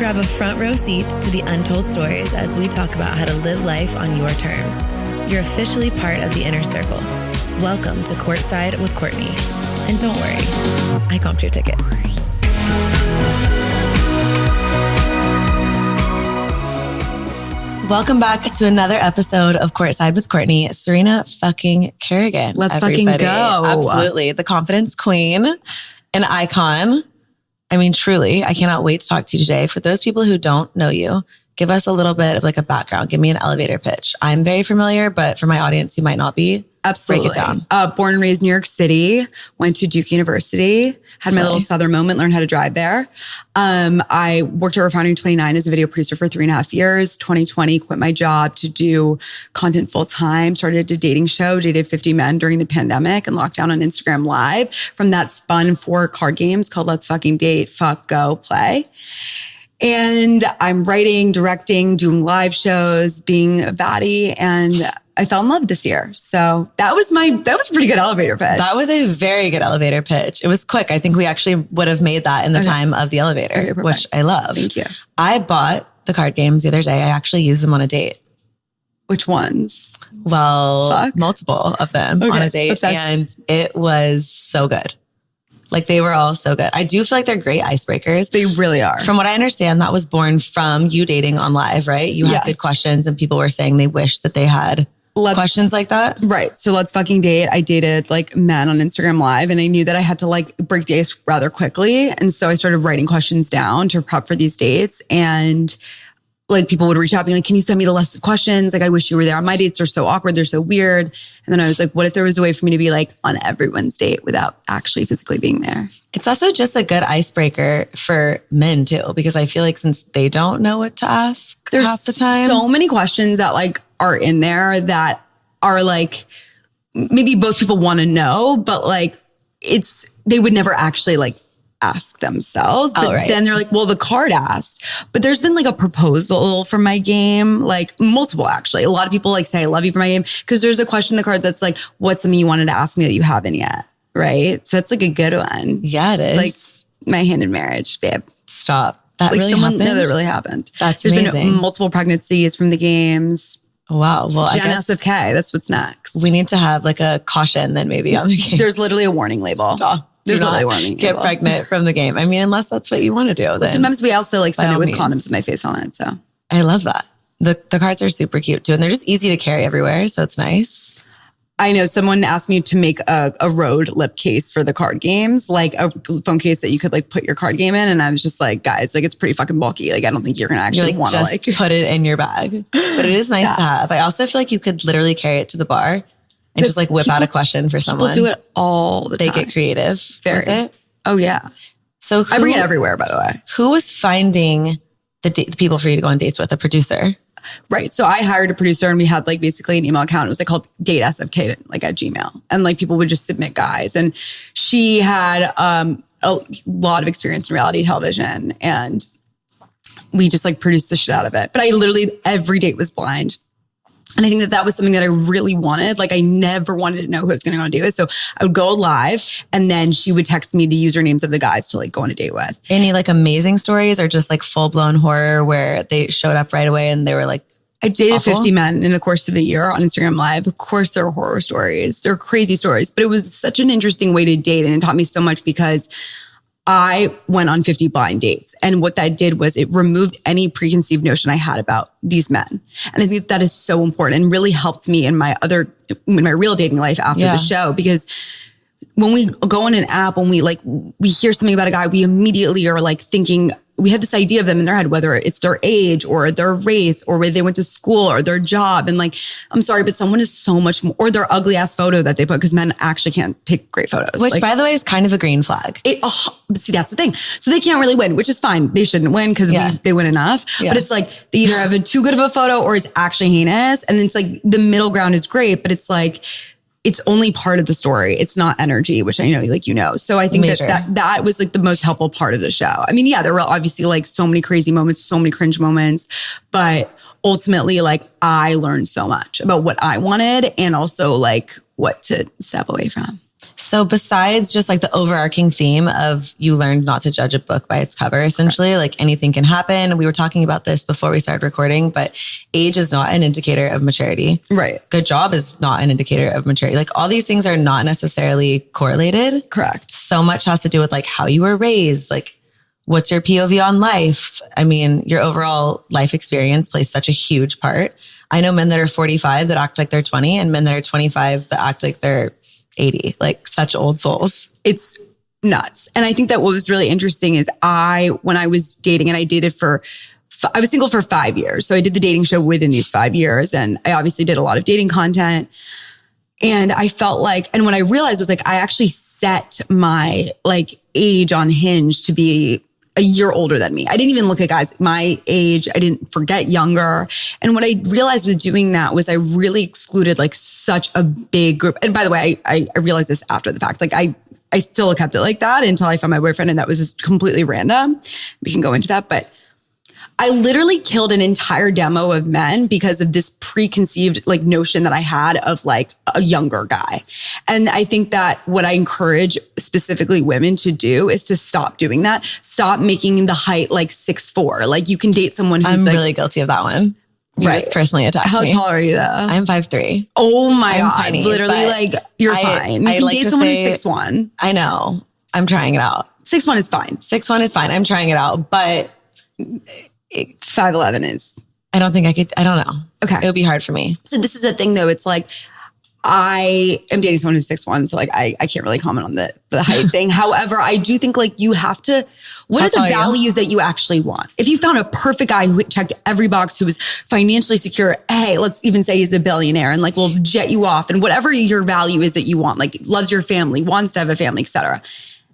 Grab a front row seat to the untold stories as we talk about how to live life on your terms. You're officially part of the inner circle. Welcome to Courtside with Courtney. And don't worry, I comped your ticket. Welcome back to another episode of Courtside with Courtney. Serena fucking Kerrigan. Let's fucking go. Absolutely. The confidence queen, an icon. I mean, truly, I cannot wait to talk to you today. For those people who don't know you, give us a little bit of like a background. Give me an elevator pitch. I'm very familiar, but for my audience who might not be, absolutely. Break it down. Born and raised in New York City, went to Duke University, had my little Southern moment, learned how to drive there. I worked at Refinery 29 as a video producer for 3.5 years. 2020, quit my job to do content full time, started a dating show, dated 50 men during the pandemic and locked down on Instagram Live. From that spun 4 card games called Let's Fucking Date, Fuck, Go, Play. And I'm writing, directing, doing live shows, being a baddie, and I fell in love this year. So that was a pretty good elevator pitch. That was a very good elevator pitch. It was quick. I think we actually would have made that in the time of the elevator, which I love. Thank you. I bought the card games the other day. I actually used them on a date. Which ones? Well, multiple of them on a date. And it was so good. Like they were all so good. I do feel like they're great icebreakers. They really are. From what I understand, that was born from you dating on live, right? You had good questions and people were saying they wish that they had questions like that. Right. So Let's Fucking Date. I dated like men on Instagram Live and I knew that I had to like break the ice rather quickly. And so I started writing questions down to prep for these dates. And like people would reach out being like, can you send me the list of questions? Like, I wish you were there on my dates. They're so awkward. They're so weird. And then I was like, what if there was a way for me to be like on everyone's date without actually physically being there? It's also just a good icebreaker for men too, because I feel like since they don't know what to ask there's half the time. So many questions that like are in there that are like, maybe both people want to know, but like they would never actually like ask themselves. But then they're like, well, the card asked. But there's been like a proposal for my game, like multiple actually. A lot of people like say, I love you for my game. Because there's a question in the cards that's like, what's something you wanted to ask me that you haven't yet? Right? So that's like a good one. Yeah, it is. Like my hand in marriage, babe. Stop. That like really happened? No, that really happened. That's amazing. There's been multiple pregnancies from the games. Wow. Well, I guess SFK, that's what's next. We need to have like a caution then maybe on the game. There's literally a warning label. Stop. There's literally a warning label. Get pregnant from the game. I mean, unless that's what you want to do. Then sometimes we also like send it with condoms with my face on it. So I love that. The cards are super cute too. And they're just easy to carry everywhere. So it's nice. I know someone asked me to make a Rode lip case for the card games, like a phone case that you could like put your card game in. And I was just like, guys, like it's pretty fucking bulky. Like I don't think you're going to actually want to like put it in your bag. But it is nice to have. I also feel like you could literally carry it to the bar and just like whip out a question for someone. People do it all the time. They get creative with it. Oh yeah. So I bring it everywhere, by the way. Who was finding the people for you to go on dates with? A producer? Right. So I hired a producer and we had like basically an email account. It was like called Date SFK, like at Gmail. And like people would just submit guys. And she had a lot of experience in reality television. And we just like produced the shit out of it. But I literally, every date was blind. And I think that was something that I really wanted. Like I never wanted to know who I was going to go on a date with. So I would go live and then she would text me the usernames of the guys to like go on a date with. Any like amazing stories or just like full blown horror where they showed up right away and they were like, I dated 50 men in the course of a year on Instagram Live. Of course, there are horror stories. There are crazy stories, but it was such an interesting way to date. And it taught me so much because I went on 50 blind dates. And what that did was it removed any preconceived notion I had about these men. And I think that is so important and really helped me in my real dating life after the show. Because when we go on an app, when we hear something about a guy, we immediately are like thinking, we have this idea of them in their head, whether it's their age or their race or where they went to school or their job. And like, I'm sorry, but someone is so much more, or their ugly ass photo that they put, because men actually can't take great photos. Which by the way is kind of a green flag. See, that's the thing. So they can't really win, which is fine. They shouldn't win because they win enough. Yeah. But it's like they either have too good of a photo or it's actually heinous. And it's like the middle ground is great, but it's like, it's only part of the story. It's not energy, which I know, like, you know. So I think that was like the most helpful part of the show. I mean, yeah, there were obviously like so many crazy moments, so many cringe moments, but ultimately like I learned so much about what I wanted and also like what to step away from. So besides just like the overarching theme of you learned not to judge a book by its cover, essentially, correct, like anything can happen. We were talking about this before we started recording, but age is not an indicator of maturity. Right. Good job is not an indicator of maturity. Like all these things are not necessarily correlated. Correct. So much has to do with like how you were raised, like what's your POV on life? I mean, your overall life experience plays such a huge part. I know men that are 45 that act like they're 20 and men that are 25 that act like they're 80, like such old souls. It's nuts. And I think that what was really interesting is when I was dating, and I dated I was single for 5 years. So I did the dating show within these 5 years. And I obviously did a lot of dating content. And I felt like, and when I realized was like, I actually set my like age on Hinge to be a year older than me. I didn't even look at guys my age. I didn't forget younger. And what I realized with doing that was I really excluded like such a big group. And by the way, I realized this after the fact. Like I still kept it like that until I found my boyfriend, and that was just completely random. We can go into that, but I literally killed an entire demo of men because of this preconceived like notion that I had of like a younger guy. And I think that what I encourage specifically women to do is to stop doing that. Stop making the height like 6'4". Like you can date someone who's I'm like, really guilty of that one. You right. just personally attacked How me. tall are you though? I'm 5'3". Oh my God. Tiny, literally like you're fine. You can like date someone who's 6'1". I know. I'm trying it out. 6'1" is fine. 6'1" is fine. I'm trying it out, but 5'11" is. I don't think I could. I don't know. Okay. It would be hard for me. So this is the thing though. It's like, I am dating someone who's 6'1", so like I can't really comment on the height thing. However, I do think like you have to, what are the values that you actually want? If you found a perfect guy who checked every box, who was financially secure, hey, let's even say he's a billionaire and like will jet you off and whatever your value is that you want, like loves your family, wants to have a family, etc.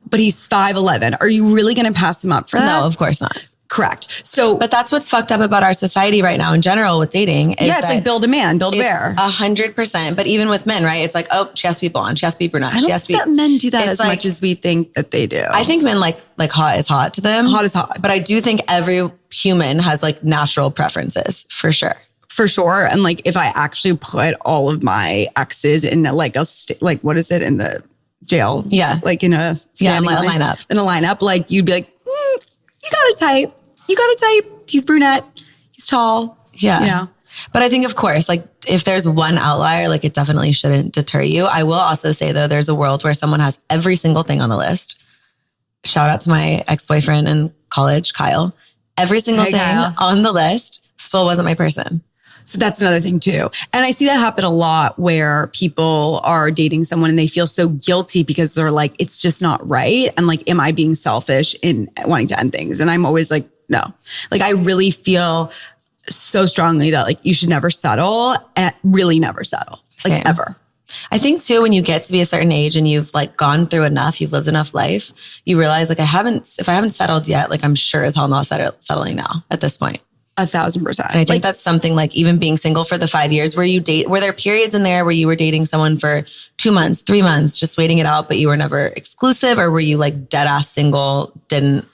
But he's 5'11". Are you really going to pass him up for that? No, of course not. Correct. So, but that's what's fucked up about our society right now in general with dating. Is it's like build a man, build a bear. 100%. But even with men, right? It's like, oh, she has to be blonde. She has to be brunette. I don't think that men do that as much as we think that they do. I think men like hot is hot to them. Hot is hot. But I do think every human has like natural preferences for sure. For sure. And like, if I actually put all of my exes in like like, what is it in the jail? Yeah. Like in a lineup. In a lineup, like you'd be like, you got a type. You got a type. He's brunette. He's tall. Yeah. You know? But I think, of course, like if there's one outlier, like it definitely shouldn't deter you. I will also say, though, there's a world where someone has every single thing on the list. Shout out to my ex-boyfriend in college, Kyle. Every single thing on the list still wasn't my person. So that's another thing too. And I see that happen a lot where people are dating someone and they feel so guilty because they're like, it's just not right. And like, am I being selfish in wanting to end things? And I'm always like, no. Like, I really feel so strongly that like, you should never settle and really never settle. Like Same. Ever. I think too, when you get to be a certain age and you've like gone through enough, you've lived enough life, you realize like, if I haven't settled yet, like I'm sure as hell not settling now at this point. 1,000%. And I think that's something like even being single for the 5 years where you date, were there periods in there where you were dating someone for 2 months, 3 months, just waiting it out, but you were never exclusive, or were you like dead ass single, didn't,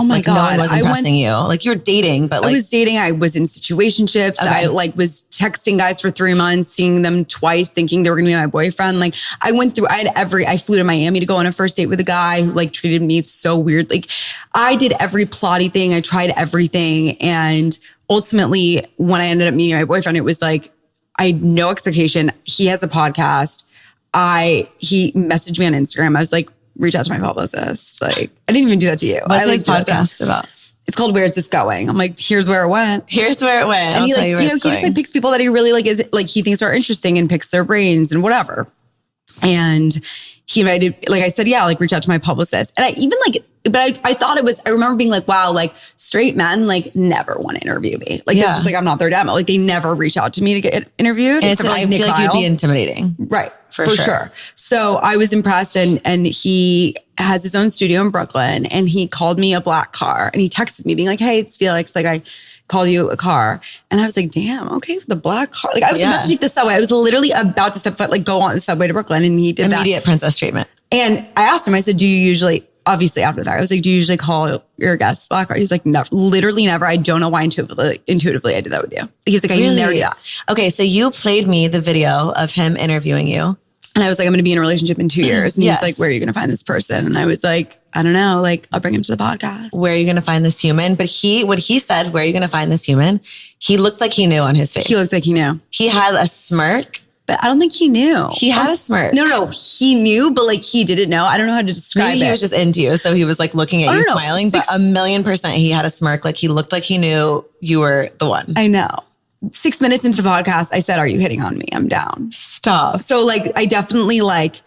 oh my God, no one was impressing you? Like you were dating, but like. I was dating, I was in situationships. Okay. I like was texting guys for 3 months, seeing them twice, thinking they were going to be my boyfriend. Like I flew to Miami to go on a first date with a guy who like treated me so weird. Like I did every plotty thing. I tried everything. And ultimately when I ended up meeting my boyfriend, it was like, I had no expectation. He has a podcast. He messaged me on Instagram. I was like, reach out to my publicist. Like, I didn't even do that to you. What's this podcast about? It's called Where's This Going? I'm like, here's where it went. Here's where it went. And he like, he just like picks people that he really like is like he thinks are interesting and picks their brains and whatever. And he invited, like I said, yeah, like reach out to my publicist. And I even like, but I thought I remember being like, wow, like straight men like never want to interview me. Like it's just like, I'm not their demo. Like they never reach out to me to get interviewed. And I feel like you'd be intimidating. Right. For sure. So I was impressed and he has his own studio in Brooklyn and he called me a black car and he texted me being like, hey, it's Felix. Like I called you a car. And I was like, damn, okay, with the black car. Like I was about to take the subway. I was literally about to step foot, like go on the subway to Brooklyn and he did immediate princess treatment. And I asked him, I said, do you usually, obviously after that, I was like, do you usually call your guests black car? He's like, never, literally never. I don't know why intuitively I did that with you. He was like, I never do that. Okay, so you played me the video of him interviewing you. And I was like, I'm going to be in a relationship in 2 years. And he was like, where are you going to find this person? And I was like, I don't know. Like, I'll bring him to the podcast. Where are you going to find this human? But when he said, where are you going to find this human? He looked like he knew on his face. He looked like he knew. He had a smirk. But I don't think he knew. He had a smirk. No, he knew, but like he didn't know. I don't know how to describe Maybe it. he was just into you. So he was like looking at you smiling, but 1,000,000% he had a smirk. Like he looked like he knew you were the one. I know. 6 minutes into the podcast, I said, are you hitting on me? I'm down. Stop. So like, I definitely like,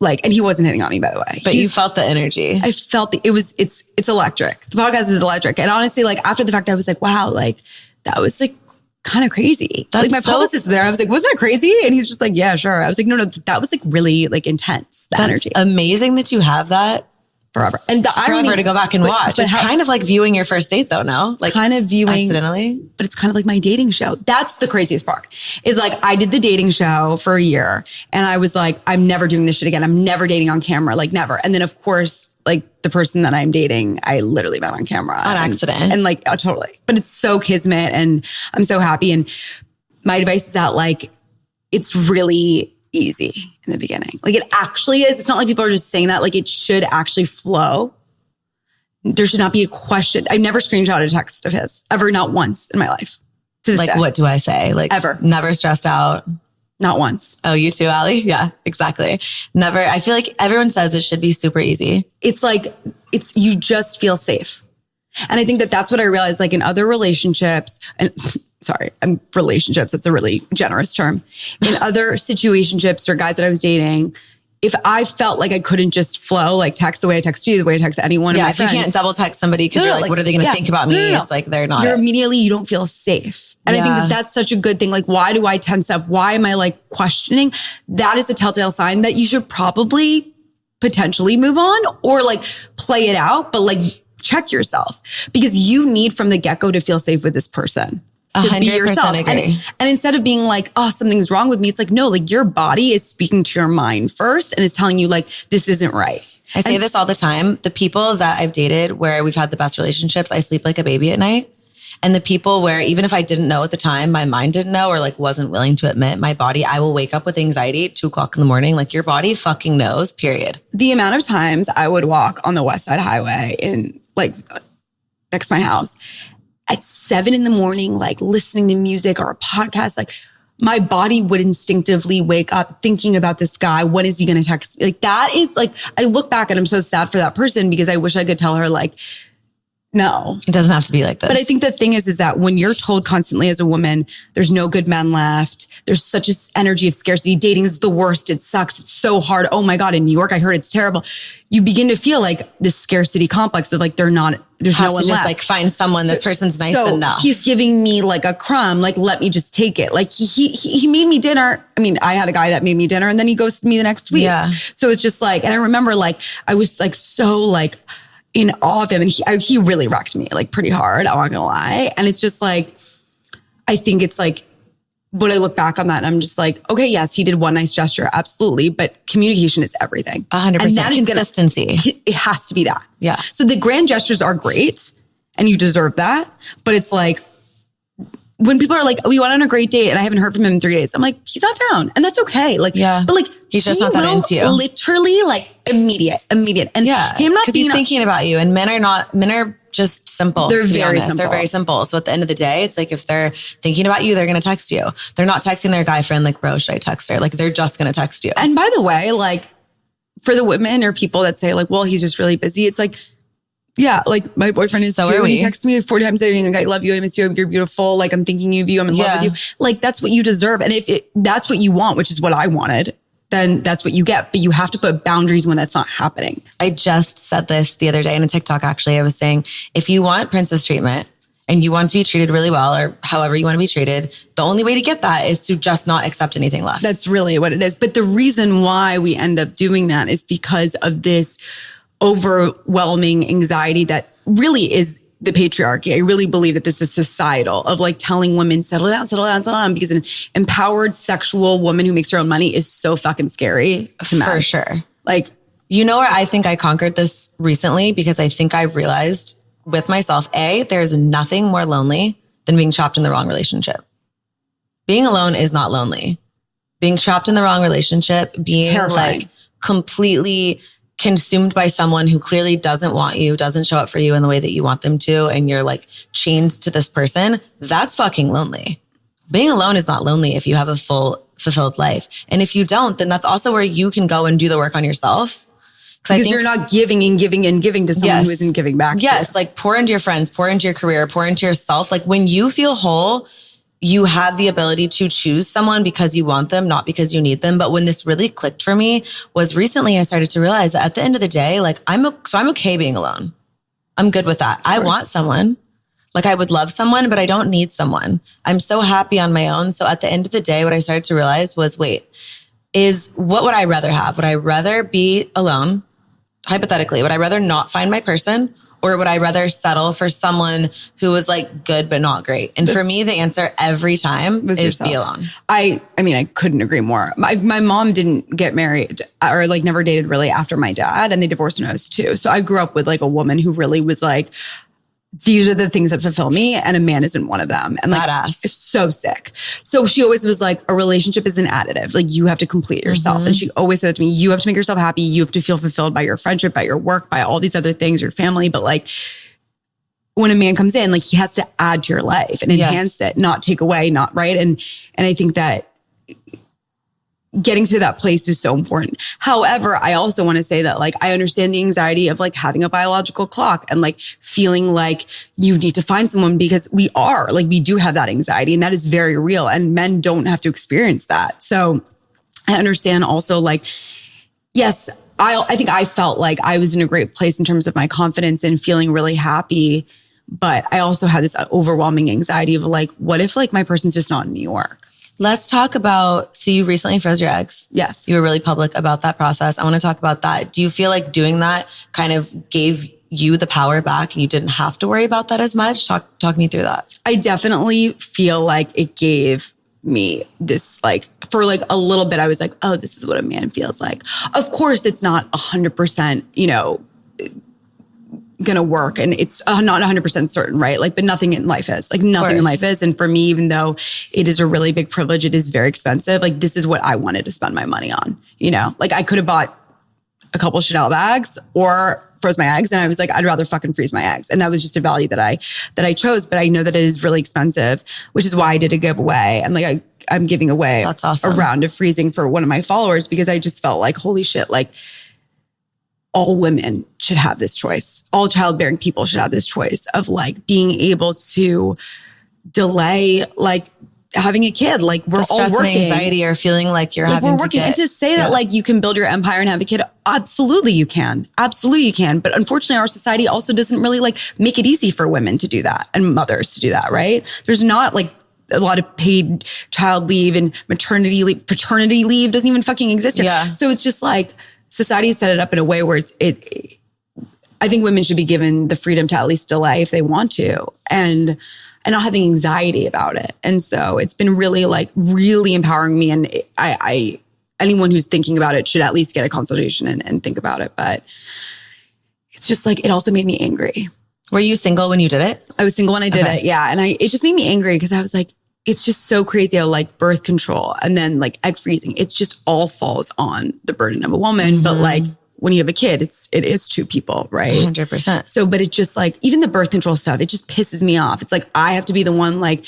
and he wasn't hitting on me, by the way. But you felt the energy. I felt it's electric. The podcast is electric. And honestly, like after the fact, I was like, wow, like that was like kind of crazy. That's like my publicist was there. I was like, wasn't that crazy? And he's just like, yeah, sure. I was like, no, that was like really like intense. The energy. Amazing that you have that. Forever. And it's forever to go back and watch. It's kind of like viewing your first date though, no? Like kind of viewing accidentally. But it's kind of like my dating show. That's the craziest part. Is like I did the dating show for a year and I was like, I'm never doing this shit again. I'm never dating on camera, like never. And then of course, like the person that I'm dating, I literally met on camera. On accident. And like, oh, totally. But it's so kismet and I'm so happy. And my advice is that like, it's really easy in the beginning. Like it actually is. It's not like people are just saying that. Like it should actually flow. There should not be a question. I never screenshotted a text of his ever, not once in my life. Like day. What do I say? Like ever. Never stressed out. Not once. Oh, you too, Allie? Yeah, exactly. Never. I feel like everyone says it should be super easy. It's like, you just feel safe. And I think that that's what I realized, like in other relationships and relationships, that's a really generous term. In other situationships or guys that I was dating, if I felt like I couldn't just flow, like text the way I text you, the way I text anyone. Yeah, of my if friends, you can't double text somebody because you're like, what are they going to think about me? It's like, they're not. You don't feel safe. And I think that that's such a good thing. Like, why do I tense up? Why am I like questioning? That is a telltale sign that you should probably potentially move on or like play it out, but like check yourself because you need from the get-go to feel safe with this person. To be yourself. Agree. And instead of being like, oh, something's wrong with me, it's like, no, like your body is speaking to your mind first and it's telling you like, this isn't right. I say this all the time. The people that I've dated where we've had the best relationships, I sleep like a baby at night. And the people where even if I didn't know at the time, my mind didn't know or like wasn't willing to admit my body, I will wake up with anxiety at 2:00 in the morning. Like your body fucking knows, period. The amount of times I would walk on the West Side Highway in like next to my house at 7 a.m, like listening to music or a podcast, like my body would instinctively wake up thinking about this guy. When is he going to text me? Like that is like, I look back and I'm so sad for that person because I wish I could tell her like, no, it doesn't have to be like this. But I think the thing is that when you're told constantly as a woman, there's no good men left. There's such an energy of scarcity. Dating is the worst. It sucks. It's so hard. Oh my God. In New York, I heard it's terrible. You begin to feel like this scarcity complex of like, there's no one left. Just like find someone. This person's nice enough. He's giving me like a crumb. Like, let me just take it. Like he made me dinner. I mean, I had a guy that made me dinner and then he ghosted me the next week. Yeah. So it's just like, and I remember like, I was like, so like, in awe of him. And he really wrecked me like pretty hard. I'm not gonna lie. And it's just like, I think it's like, when I look back on that, I'm just like, okay, yes, he did one nice gesture. Absolutely. But communication is everything. 100%. Consistency. It has to be that. Yeah. So the grand gestures are great and you deserve that. But it's like, when people are like, we went on a great date and I haven't heard from him in 3 days. I'm like, he's not down. And that's okay. Like, yeah. But like, he's just not that into you. Literally like immediate. And yeah, him not because he's thinking about you. And men are just simple. They're very simple. They're very simple. So at the end of the day, it's like, if they're thinking about you, they're going to text you. They're not texting their guy friend like, bro, should I text her? Like they're just going to text you. And by the way, like for the women or people that say like, well, he's just really busy. It's like, yeah, like my boyfriend is too. He texts me 4 times a day being like, I love you, I miss you, you're beautiful. Like I'm thinking of you, I'm in love with you. Like that's what you deserve. And if that's what you want, which is what I wanted, then that's what you get. But you have to put boundaries when that's not happening. I just said this the other day in a TikTok, actually. I was saying, if you want princess treatment and you want to be treated really well or however you want to be treated, the only way to get that is to just not accept anything less. That's really what it is. But the reason why we end up doing that is because of this overwhelming anxiety that really is the patriarchy. I really believe that this is societal of like telling women, settle down, because an empowered sexual woman who makes her own money is so fucking scary to For sure. Like, you know where I think I conquered this recently? Because I think I realized with myself, there's nothing more lonely than being chopped in the wrong relationship. Being alone is not lonely. being trapped in the wrong relationship, being Terrifying. like completely consumed by someone who clearly doesn't want you, doesn't show up for you in the way that you want them to, and you're like chained to this person, that's fucking lonely. Being alone is not lonely if you have a full, fulfilled life. And if you don't, then that's also where you can go and do the work on yourself. Because you're not giving and giving and giving to someone who isn't giving back to you. Yes, like pour into your friends, pour into your career, pour into yourself. Like when you feel whole, you have the ability to choose someone because you want them, not because you need them. But when this really clicked for me was recently I started to realize that at the end of the day, like I'm okay being alone. I'm good with that. I want someone. Like I would love someone, but I don't need someone. I'm so happy on my own. So at the end of the day, what I started to realize was, what would I rather have? Would I rather be alone? Hypothetically, would I rather not find my person, or would I rather settle for someone who was like good but not great? And for me, the answer every time is yourself. Be alone. I mean, I couldn't agree more. My mom didn't get married or like never dated really after my dad, and they divorced when I was 2. So I grew up with like a woman who really was like, these are the things that fulfill me, and a man isn't one of them. And like, badass. It's so sick. So she always was like, a relationship is an additive. Like you have to complete yourself. Mm-hmm. And she always said to me, you have to make yourself happy. You have to feel fulfilled by your friendship, by your work, by all these other things, your family. But like when a man comes in, like he has to add to your life and enhance it, not take away, not right. And I think that getting to that place is so important. However, I also want to say that like, I understand the anxiety of like having a biological clock and like feeling like you need to find someone, because we do have that anxiety, and that is very real, and men don't have to experience that. So I understand also like, yes, I think I felt like I was in a great place in terms of my confidence and feeling really happy. But I also had this overwhelming anxiety of like, what if like my person's just not in New York? Let's talk about, so you recently froze your eggs. Yes. You were really public about that process. I want to talk about that. Do you feel like doing that kind of gave you the power back and you didn't have to worry about that as much? Talk me through that. I definitely feel like it gave me this, like, for like a little bit, I was like, oh, this is what a man feels like. Of course, it's not 100%, going to work, and it's not 100% certain, right? Like, but nothing in life is. Like, nothing in life is. And for me, even though it is a really big privilege, it is very expensive. Like, this is what I wanted to spend my money on, Like, I could have bought a couple of Chanel bags or froze my eggs, and I was like, I'd rather fucking freeze my eggs. And that was just a value that I chose. But I know that it is really expensive, which is why I did a giveaway. And like, I'm giving away That's awesome. a round of freezing for one of my followers, because I just felt like, holy shit, like, all women should have this choice. All childbearing people should have this choice of like being able to delay like having a kid. Like, we're all working. Anxiety or feeling like you're having we're working. to and to say that like you can build your empire and have a kid, absolutely you can. Absolutely you can. But unfortunately, our society also doesn't really like make it easy for women to do that and mothers to do that, right? There's not like a lot of paid child leave and maternity leave. Paternity leave doesn't even fucking exist here. Yeah. So it's just like, society set it up in a way where I think women should be given the freedom to at least delay if they want to, and not having anxiety about it. And so it's been really empowering me. And anyone who's thinking about it should at least get a consultation and think about it. But it's just like, it also made me angry. Were you single when you did it? I was single when I did it. Yeah. And it just made me angry, because I was like, it's just so crazy how like birth control and then like egg freezing, it's just all falls on the burden of a woman. Mm-hmm. But like when you have a kid, it is 2 people, right? 100%. So, but it's just like, even the birth control stuff, it just pisses me off. It's like, I have to be the one like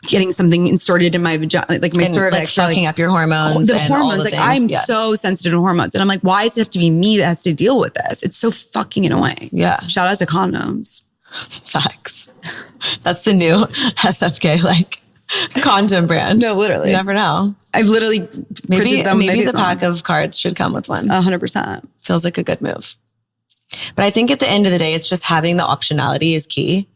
getting something inserted in my vagina, like my cervix. Like fucking up your hormones. The hormones. Like, I'm so sensitive to hormones. And I'm like, why does it have to be me that has to deal with this? It's so fucking annoying. Yeah. Shout out to condoms. Facts. That's the new SFK, like, condom brand. No, literally. You never know. I've literally printed them. Maybe the pack of cards should come with one. 100%. Feels like a good move. But I think at the end of the day, it's just having the optionality is key.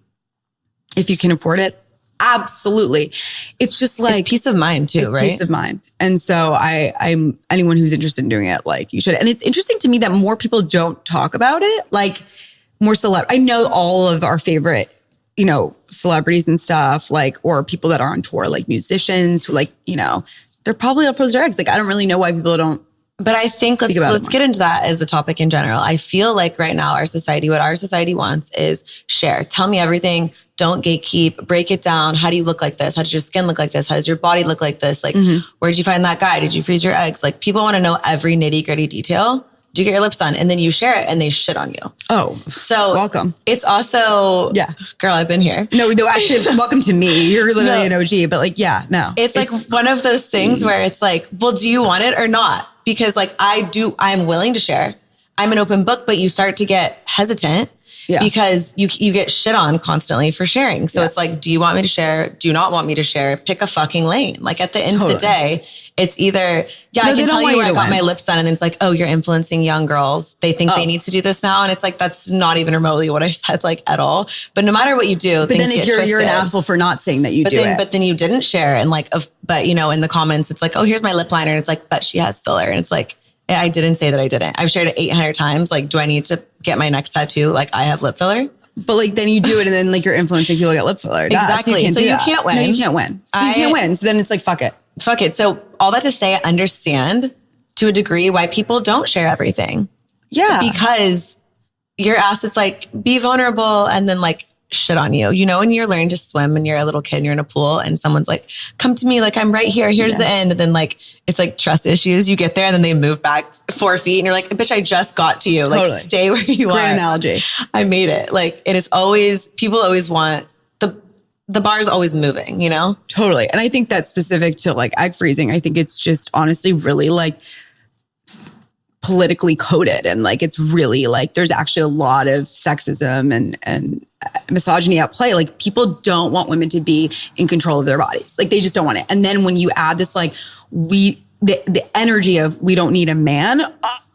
If you can afford it, absolutely. It's just like... It's peace of mind too, right? Peace of mind. And so I'm anyone who's interested in doing it, like, you should. And it's interesting to me that more people don't talk about it. Like, more I know all of our favorite celebrities and stuff, like, or people that are on tour, like musicians who like, they're probably on frozen eggs. Like, I don't really know why people don't. But I think let's get into that as a topic in general. I feel like right now what our society wants is share. Tell me everything. don't gatekeep, break it down. How do you look like this? How does your skin look like this? How does your body look like this? Like, where'd you find that guy? Did you freeze your eggs? Like, people want to know every nitty gritty detail. Do you get your lips done? And then you share it and they shit on you. Oh, so welcome. It's also, girl, I've been here. No, actually, welcome to me. You're literally an OG, but like, It's like one of those things where it's like, well, do you want it or not? Because like I'm willing to share. I'm an open book, but you start to get hesitant because you get shit on constantly for sharing. So it's like, do you want me to share? Do you not want me to share? Pick a fucking lane. Like at the end of the day, it's either, I can tell you where I got my lips done. And then it's like, oh, you're influencing young girls. They think they need to do this now. And it's like, that's not even remotely what I said like at all. But no matter what you do, but then if you're an asshole for not saying that you do it. But then you didn't share. And like, but you know, in the comments, it's like, oh, here's my lip liner. And it's like, but she has filler. And it's like, I didn't say that I didn't. I've shared it 800 times. Like, do I need to get my next tattoo? Like I have lip filler. But like, then you do it and then like you're influencing people to get lip filler. Exactly. So you can't win. No, you can't win. So you can't win. So then it's like, fuck it. Fuck it. So all that to say, I understand to a degree why people don't share everything. Yeah. Because you're asked, it's like, be vulnerable and then like shit on you. You know, when you're learning to swim and you're a little kid and you're in a pool and someone's like, come to me, like I'm right here. Here's the end. And then like, it's like trust issues. You get there and then they move back 4 feet and you're like, bitch, I just got to you. Totally. Like stay where you are. Great analogy. I made it. Like it is always, people always want, the bar is always moving, you know? Totally. And I think that's specific to like egg freezing. I think it's just honestly really like politically coded. And like, it's really like, there's actually a lot of sexism and misogyny at play. Like people don't want women to be in control of their bodies. Like they just don't want it. And then when you add this, like the energy of we don't need a man,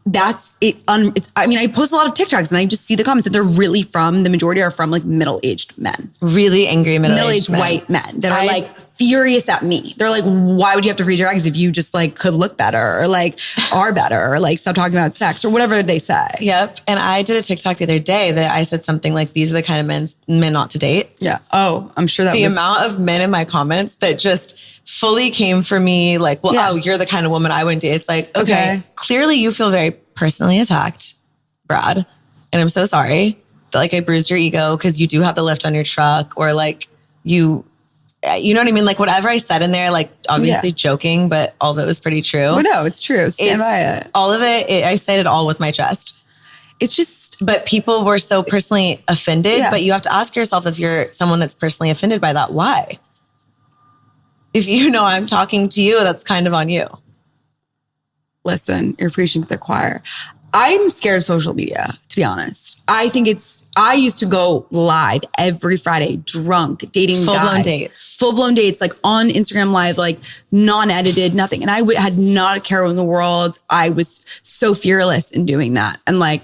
that's it. I mean, I post a lot of TikToks and I just see the comments that they're really the majority are from like middle-aged men. Really angry middle-aged white men that are like furious at me. They're like, why would you have to freeze your eggs if you just like could look better or like are better or like stop talking about sex or whatever they say. Yep. And I did a TikTok the other day that I said something like, these are the kind of men not to date. Yeah. Oh, I'm sure the amount of men in my comments that just fully came for me like, well, oh, you're the kind of woman I wouldn't date. It's like, okay, clearly you feel very personally attacked, Brad. And I'm so sorry that like I bruised your ego because you do have the lift on your truck or like you know what I mean? Like whatever I said in there, like obviously joking, but all of it was pretty true. Oh no, it's true. Stand by it. All of it, I said it all with my chest. It's just, but people were so personally offended, but you have to ask yourself if you're someone that's personally offended by that, why? If you know I'm talking to you, that's kind of on you. Listen, you're preaching to the choir. I'm scared of social media, to be honest. I think I used to go live every Friday, drunk, dating full-blown dates, like on Instagram Live, like non-edited, nothing. And I had not a care in the world. I was so fearless in doing that. And like,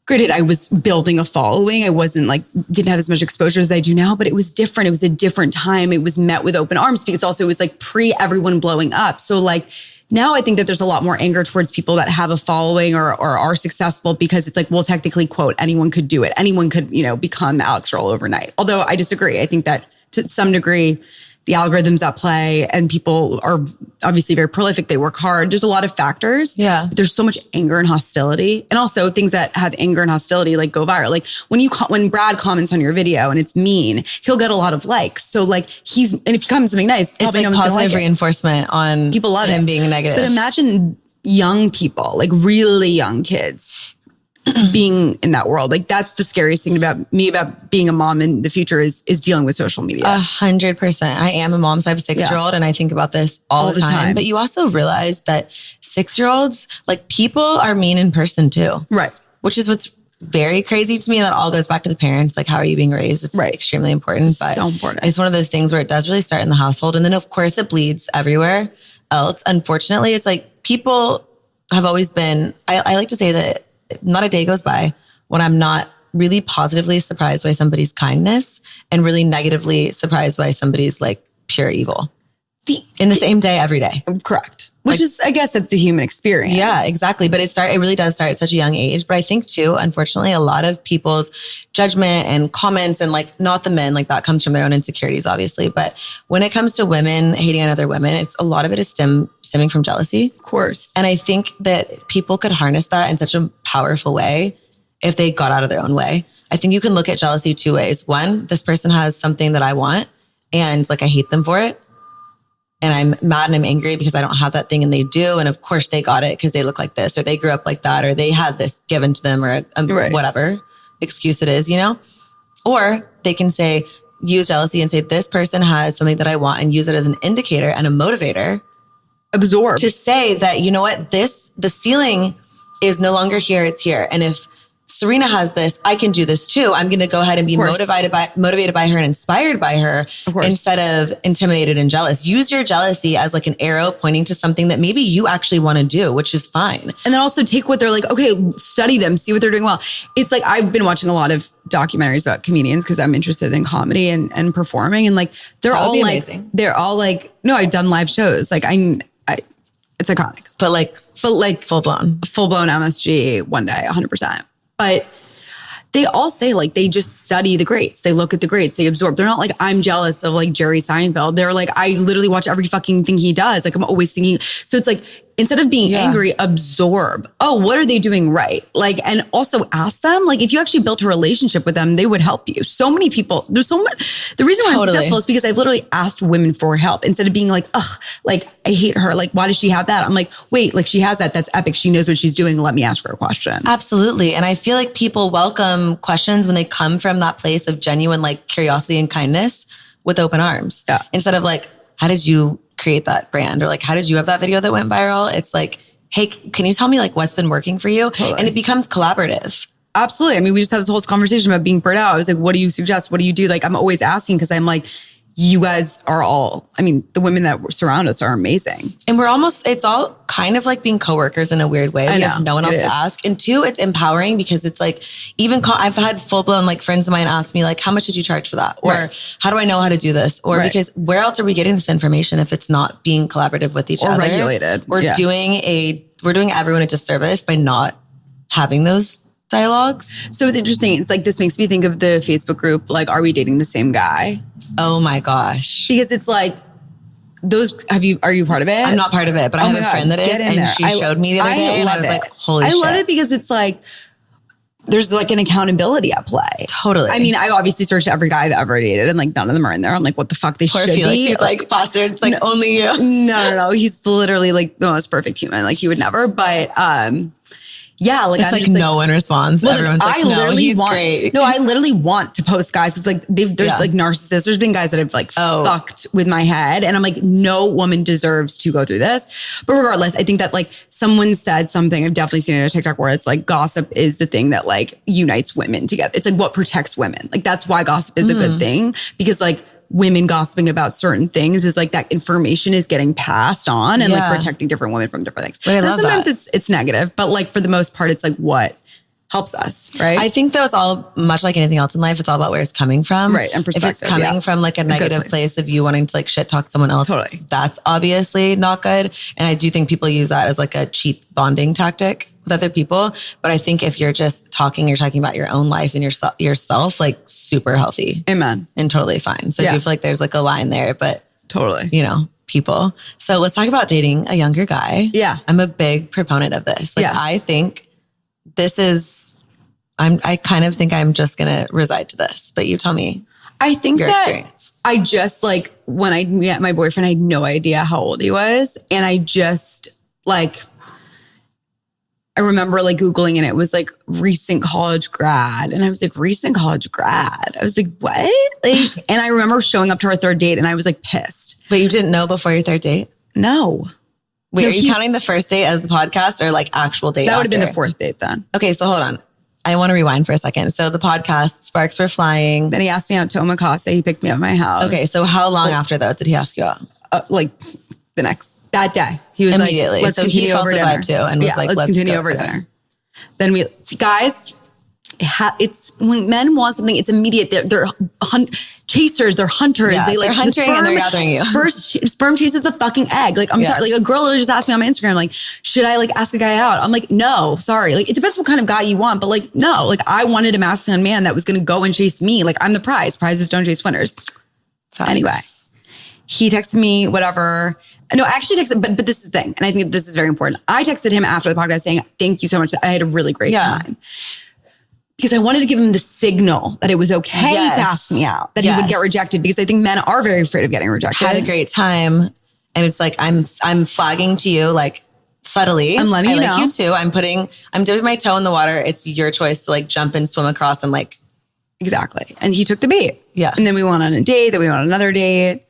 granted, I was building a following. I wasn't like, didn't have as much exposure as I do now, but it was different. It was a different time. It was met with open arms because also it was like pre everyone blowing up. So like, now I think that there's a lot more anger towards people that have a following or are successful because it's like, well, technically, quote, anyone could do it. Anyone could, become Alex Roll overnight. Although I disagree. I think that to some degree, the algorithms at play and people are obviously very prolific. They work hard. There's a lot of factors. Yeah. But there's so much anger and hostility. And also things that have anger and hostility like go viral. Like when Brad comments on your video and it's mean, he'll get a lot of likes. So like and if he comments something nice, it's like positive reinforcement on people love him being negative. But imagine young people, like really young kids being in that world. Like that's the scariest thing about being a mom in the future is dealing with social media. 100%. I am a mom, so I have a 6-year-old and I think about this all the time. But you also realize that 6-year-olds, like people are mean in person too. Right. Which is what's very crazy to me. That all goes back to the parents. Like, how are you being raised? It's extremely important. It's so important. It's one of those things where it does really start in the household. And then of course it bleeds everywhere else. Unfortunately, it's like people have always been, I like to say that not a day goes by when I'm not really positively surprised by somebody's kindness and really negatively surprised by somebody's like pure evil. In the same day, every day. Correct. Which is, I guess, it's the human experience. Yeah, exactly. But it really does start at such a young age. But I think too, unfortunately, a lot of people's judgment and comments and like not the men, like that comes from their own insecurities, obviously. But when it comes to women hating on other women, a lot of it is stemming from jealousy. Of course. And I think that people could harness that in such a powerful way if they got out of their own way. I think you can look at jealousy two ways. One, this person has something that I want and like I hate them for it. And I'm mad and I'm angry because I don't have that thing and they do. And of course they got it because they look like this or they grew up like that or they had this given to them or whatever excuse it is, you know? Or they can say, use jealousy and say, this person has something that I want and use it as an indicator and a motivator. Absorb. To say that, you know what, the ceiling is no longer here, it's here. And if Serena has this, I can do this too. I'm going to go ahead and be motivated by her and inspired by her instead of intimidated and jealous. Use your jealousy as like an arrow pointing to something that maybe you actually want to do, which is fine. And then also take what they're like, okay, study them, see what they're doing well. It's like, I've been watching a lot of documentaries about comedians because I'm interested in comedy and performing. And like, they're all like, no, I've done live shows. Like it's iconic. But like full blown MSG one day, 100%. But they all say like they just study the greats. They look at the greats. They absorb. They're not like, I'm jealous of like Jerry Seinfeld. They're like, I literally watch every fucking thing he does. Like I'm always thinking. So it's like, instead of being angry, absorb. Oh, what are they doing right? Like, and also ask them, like, if you actually built a relationship with them, they would help you. So many people, there's so much. The reason why I'm successful is because I literally asked women for help instead of being like, ugh, like, I hate her. Like, why does she have that? I'm like, wait, like she has that. That's epic. She knows what she's doing. Let me ask her a question. Absolutely. And I feel like people welcome questions when they come from that place of genuine, like curiosity and kindness with open arms. Yeah. Instead of like, how did you create that brand? Or like, how did you have that video that went viral? It's like, hey, can you tell me like what's been working for you? Totally. And it becomes collaborative. Absolutely. I mean, we just had this whole conversation about being burnt out. I was like, what do you suggest? What do you do? Like, I'm always asking because I'm like, you guys are all, I mean, the women that surround us are amazing. And it's all kind of like being coworkers in a weird way. We have no one else to ask. And two, it's empowering because it's like, even I've had full blown like friends of mine ask me like, how much did you charge for that? Or how do I know how to do this? Or because where else are we getting this information if it's not being collaborative with each other? Or regulated. We're doing everyone a disservice by not having those dialogues. So it's interesting. It's like, this makes me think of the Facebook group, like, are we dating the same guy? Oh my gosh. Because it's like, are you part of it? I'm not part of it, but I have a friend that is, and she showed me the other day, and I was like, holy shit. I love it because it's like, there's like an accountability at play. Totally. I mean, I obviously searched every guy I've ever dated and like none of them are in there. I'm like, what the fuck? They should be. He's like plastered. It's like only you. No. He's literally like the most perfect human. Like he would never, but yeah, like it's like no one responds. Well, everyone's like, no, he's great. No, I literally want to post guys because like there's like narcissists. There's been guys that have like fucked with my head, and I'm like, no woman deserves to go through this. But regardless, I think that like someone said something. I've definitely seen it on TikTok where it's like gossip is the thing that like unites women together. It's like what protects women. Like that's why gossip is a good thing because like women gossiping about certain things is like that information is getting passed on and like protecting different women from different things. But sometimes it's negative, but like for the most part, it's like what helps us, right? I think that was all much like anything else in life. It's all about where it's coming from. Right. And perspective. If it's coming from like a negative place of you wanting to like shit talk someone else, that's obviously not good. And I do think people use that as like a cheap bonding tactic with other people. But I think if you're just talking, you're talking about your own life and yourself, like super healthy. Amen. And totally fine. So I do feel like there's like a line there, but totally, you know, people. So let's talk about dating a younger guy. Yeah. I'm a big proponent of this. Like I think I kind of think I'm just going to reside to this, but you tell me. I think your experience. I just like, when I met my boyfriend, I had no idea how old he was. And I just like, I remember like Googling and it was like recent college grad. And I was like, recent college grad? I was like, what? Like, and I remember showing up to our third date and I was like pissed. But you didn't know before your third date? No. Wait, are you counting the first date as the podcast or like actual date? That would have been the fourth date then. Okay, so hold on. I want to rewind for a second. So the podcast, sparks were flying. Then he asked me out to Omakase. He picked me up at my house. Okay, so how long after though did he ask you out? Like that day. He was immediately. Like, let's continue over dinner. Vibe too and was like, let's continue over dinner. Then guys, it's when men want something, it's immediate. They're chasers, they're hunters. Yeah, they're hunting and they're gathering you. First, sperm chases the fucking egg. Like, I'm sorry. Like, a girl literally just asked me on my Instagram, like, should I like ask a guy out? I'm like, no, sorry. Like, it depends what kind of guy you want, but like, no. Like, I wanted a masculine man that was going to go and chase me. Like, I'm the prize. Prizes don't chase winners. Facts. Anyway, he texted me, whatever. No, I actually texted, but this is the thing. And I think this is very important. I texted him after the podcast saying, thank you so much. I had a really great time. because I wanted to give him the signal that it was okay to ask me out, that he would get rejected, because I think men are very afraid of getting rejected. Had a great time. And it's like, I'm flagging to you, like, subtly. I'm letting you know. I like you too. I'm dipping my toe in the water. It's your choice to like jump and swim across and like. Exactly. And he took the bait. Yeah. And then we went on a date, then we went on another date.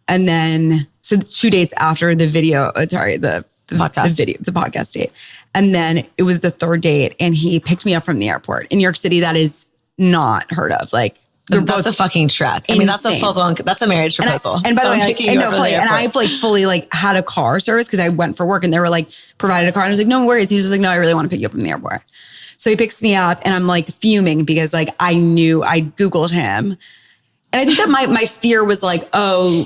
And then, so 2 dates after the video, the podcast date. And then it was the 3rd date and he picked me up from the airport. In New York City, that is not heard of. Like, that's a fucking trek. I mean, that's a full blown, that's a marriage proposal. And by the way, I've like fully like had a car service because I went for work and they were like provided a car. And I was like, no worries. He was just like, no, I really want to pick you up from the airport. So he picks me up and I'm like fuming because like I Googled him. And I think that my fear was like, oh,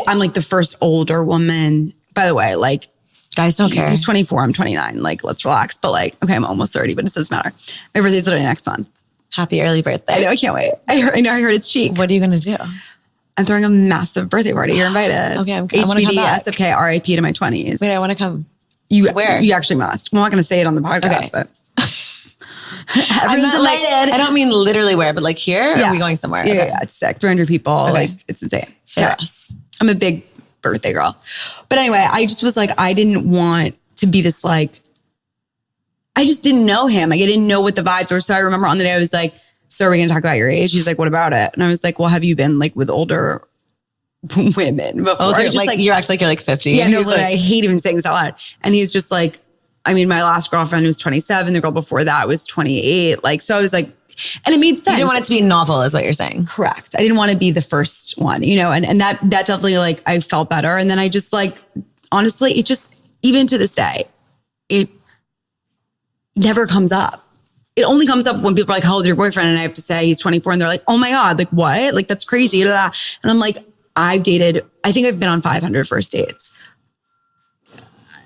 I'm like the first older woman. By the way, like, guys don't care. He's 24, I'm 29. Like, let's relax. But like, okay, I'm almost 30, but it doesn't matter. My birthday's literally next month. Happy early birthday. I know, I can't wait. I heard it's chic. What are you going to do? I'm throwing a massive birthday party. You're invited. Okay, I HBD, want to come back. SFK, RIP to my 20s. Wait, I want to come. Where? You actually must. Well, I'm not going to say it on the podcast, but everyone's delighted. Like, I don't mean literally where, but like here? Or are we going somewhere? Yeah, yeah, it's sick. 300 people. Okay. Like, it's insane. Yes. I'm a big birthday girl. But anyway, I just was like, I didn't want to be this like, I just didn't know him. Like, I didn't know what the vibes were. So I remember on the day I was like, so are we going to talk about your age? He's like, what about it? And I was like, well, have you been like with older women before? Oh, so just like you act like you're like 50. Yeah, no, like, I hate even saying this out loud. And he's just like, I mean, my last girlfriend was 27. The girl before that was 28. Like, so I was like, and it made sense. You didn't want it to be novel is what you're saying. Correct. I didn't want to be the first one, you know, and that definitely like, I felt better. And then I just like, honestly, it just, even to this day, it never comes up. It only comes up when people are like, how old is your boyfriend? And I have to say he's 24 and they're like, oh my God, like what? Like, that's crazy. And I'm like, I think I've been on 500 first dates.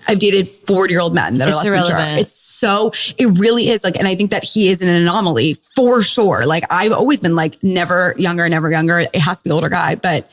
I've dated 40-year-old men that are less mature. It really is like, and I think that he is an anomaly for sure. Like, I've always been like, never younger. It has to be an older guy, but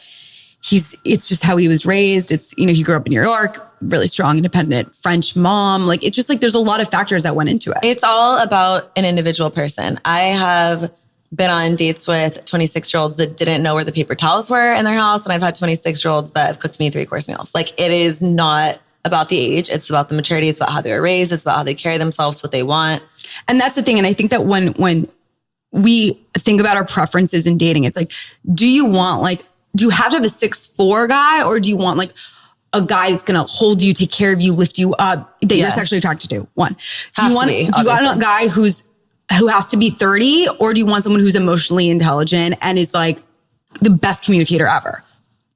it's just how he was raised. It's, you know, he grew up in New York, really strong, independent French mom. Like, it's just like, there's a lot of factors that went into it. It's all about an individual person. I have been on dates with 26-year-olds that didn't know where the paper towels were in their house. And I've had 26-year-olds that have cooked me 3-course meals. Like, it is not about the age. It's about the maturity. It's about how they were raised. It's about how they carry themselves, what they want. And that's the thing. And I think that when we think about our preferences in dating, it's like, do you have to have a 6'4" guy, or do you want like a guy that's going to hold you, take care of you, lift you up, that you're sexually attracted to? One. Do you want a guy who has to be 30, or do you want someone who's emotionally intelligent and is like the best communicator ever?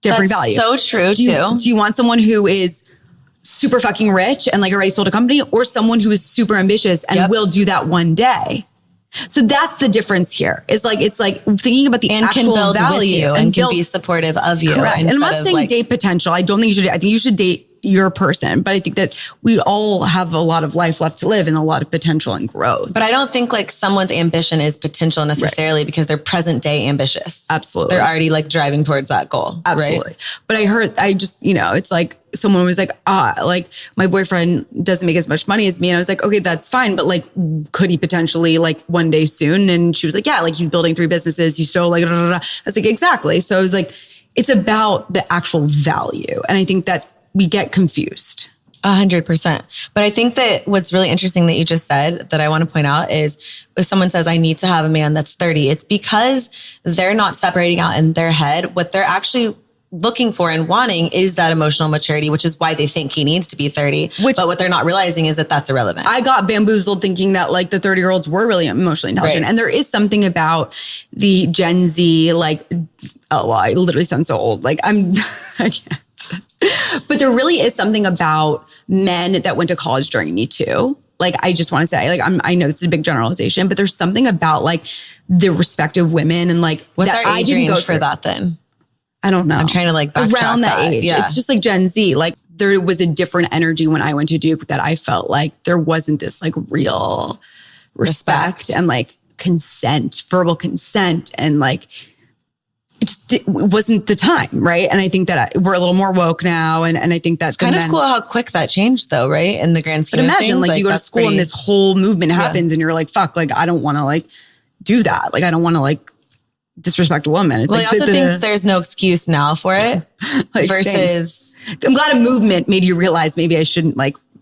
Different value. So true too. Do you want someone who is super fucking rich and like already sold a company, or someone who is super ambitious and will do that one day? So that's the difference here. It's like thinking about the actual can build value with you and can be supportive of you. Correct. And I'm not saying date potential. I don't think you should. I think you should date your person, but I think that we all have a lot of life left to live and a lot of potential and growth. But I don't think like someone's ambition is potential necessarily because they're present day ambitious. Absolutely. They're already like driving towards that goal. Absolutely. Right? But I just, you know, it's like someone was like, like my boyfriend doesn't make as much money as me. And I was like, okay, that's fine. But like, could he potentially like one day soon? And she was like, yeah, like he's building 3 businesses. He's so like, I was like, exactly. So I was like, it's about the actual value. And I think that we get confused. 100%. But I think that what's really interesting that you just said that I want to point out is if someone says, I need to have a man that's 30, it's because they're not separating out in their head. What they're actually looking for and wanting is that emotional maturity, which is why they think he needs to be 30. But what they're not realizing is that that's irrelevant. I got bamboozled thinking that like the 30-year-olds were really emotionally intelligent. Right. And there is something about the Gen Z, like, oh, well, I literally sound so old. Like I can't. But there really is something about men that went to college during Me Too. Like, I just want to say, like, I know it's a big generalization, but there's something about like the respective women and like what's our age range for that then? I don't know. I'm trying to like around that age. Yeah. It's just like Gen Z. Like there was a different energy when I went to Duke that I felt like there wasn't this like real respect and like consent, verbal consent, and like it wasn't the time, right? And I think that we're a little more woke now, and I think that's kind of cool how quick that changed, though, right? In the grand scheme of things. But imagine, you go to school and this whole movement happens, and you're like, fuck, I don't want to do that. I don't want to disrespect a woman. It's I also think there's no excuse now for it versus. Thanks. I'm glad a movement made you realize maybe I shouldn't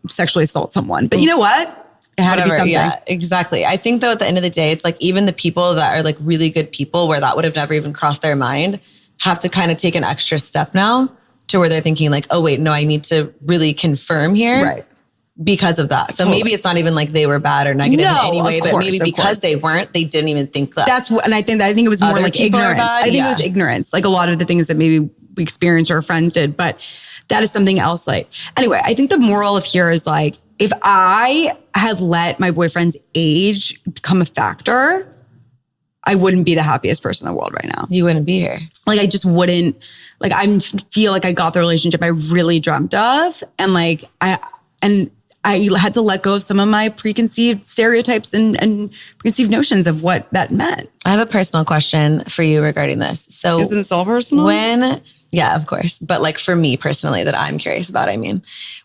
sexually assault someone. But you know what? It had to be something. Yeah, exactly. I think though, at the end of the day, it's even the people that are really good people where that would have never even crossed their mind have to kind of take an extra step now to where they're thinking oh wait, no, I need to really confirm here. Right. Because of that. So maybe it's not even they were bad or negative in any way, but maybe because they weren't, they didn't even think that. That's what, and I think it was more ignorance. I think it was ignorance. A lot of the things that maybe we experienced or our friends did, but that is something else. Anyway, I think the moral of here is if I had let my boyfriend's age become a factor, I wouldn't be the happiest person in the world right now. You wouldn't be here. I just wouldn't, I feel I got the relationship I really dreamt of. And I had to let go of some of my preconceived stereotypes and preconceived notions of what that meant. I have a personal question for you regarding this. So isn't this all personal? Yeah, of course. But for me personally, that I'm curious about,